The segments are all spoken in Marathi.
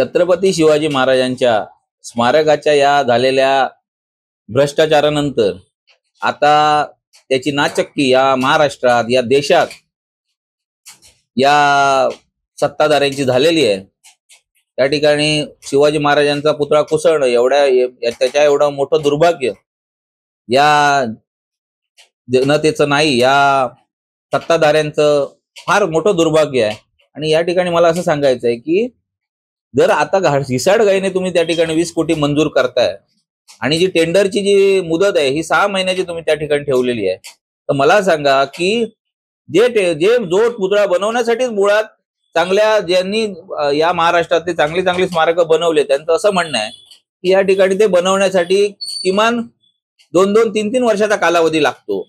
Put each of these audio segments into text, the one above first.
छत्रपती शिवाजी महाराजांच्या स्मारकाच्या या झालेल्या भ्रष्टाचारानंतर आता त्याची नाचक्की या महाराष्ट्रात, या देशात, या सत्ताधाऱ्यांची झालेली आहे। त्या ठिकाणी शिवाजी महाराजांचा पुतळा कोसळणं त्याच्या एवढं मोठं दुर्भाग्य या जनतेचं नाही, या सत्ताधाऱ्यांचं फार मोठं दुर्भाग्य आहे। आणि या ठिकाणी मला असं सांगायचं आहे की जर आता घिसाडघाईने तुम्ही त्या ठिकाणी 20 कोटी मंजूर करताय आणि जी टेंडरची जी मुदत आहे ही 6 महिन्याची तुम्ही त्या ठिकाणी ठेवलेली आहे, तर मला सांगा की जो पुतळा बनवण्यासाठीच मुळात चांगल्या ज्यांनी या महाराष्ट्रातले चांगली चांगली स्मारकं बनवले त्यांचं असं म्हणणं आहे की या ठिकाणी ते बनवण्यासाठी किमान 2-2, 3-3 वर्षाचा कालावधी लागतो।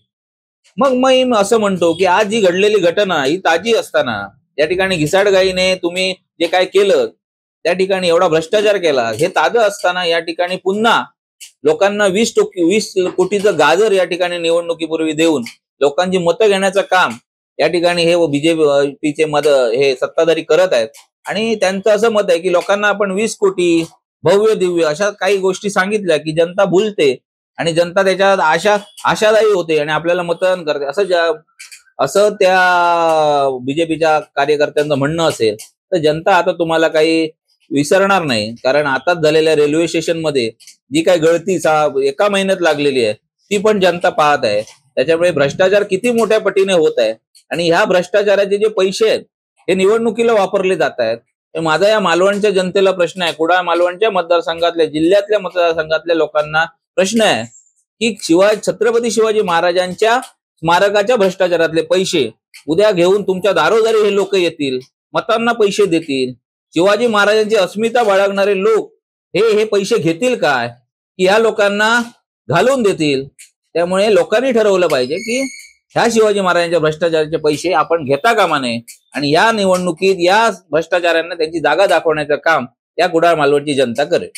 मग मी असं म्हणतो की आज जी घडलेली घटना ही ताजी असताना या ठिकाणी घिसाडघाईने तुम्ही जे काय केलं, त्या ठिकाणी एवढा भ्रष्टाचार केला, हे ताजं असताना या ठिकाणी पुन्हा लोकांना 20 कोटीचं गाजर या ठिकाणी निवडणुकीपूर्वी देऊन लोकांची मतं घेण्याचं काम या ठिकाणी हे बीजेपीचे हे सत्ताधारी करत आहेत। आणि त्यांचं असं मत आहे की लोकांना आपण 20 कोटी भव्य दिव्य अशा काही गोष्टी सांगितल्या की जनता भुलते आणि जनता त्याच्यात आशादायी होते आणि आपल्याला मतदान करते, असं त्या बीजेपीच्या कार्यकर्त्यांचं म्हणणं असेल तर जनता आता तुम्हाला काही विसरणार नाही। कारण आताच झालेल्या रेल्वे स्टेशन मध्ये जी काही गळती 1 महिन्यात लागलेली आहे ती पण जनता पाहत आहे। त्याच्यामुळे भ्रष्टाचार किती मोठ्या पटीने होत आहे आणि ह्या भ्रष्टाचाराचे जे पैसे आहेत हे निवडणुकीला वापरले जात आहेत। माझा या मालवणच्या जनतेला प्रश्न आहे, कुडाळ मालवणच्या मतदारसंघातल्या, जिल्ह्यातल्या मतदारसंघातल्या लोकांना प्रश्न आहे की छत्रपती शिवाजी महाराजांच्या स्मारकाच्या भ्रष्टाचारातले पैसे उद्या घेऊन तुमच्या दारोदारी हे लोक येतील, मतांना पैसे देतील। शिवाजी महाराजांची अस्मिता बाळगणारे लोक हे पैसे घेतील काय की या लोकांना घालून देतील? त्यामुळे लोकांनी ठरवलं पाहिजे की ह्या शिवाजी महाराजांच्या भ्रष्टाचाराचे पैसे आपण घेता कामा नये आणि या निवडणुकीत या भ्रष्टाचारांना त्यांची जागा दाखवण्याचं काम या कुडाळ मालवणची जनता करेल।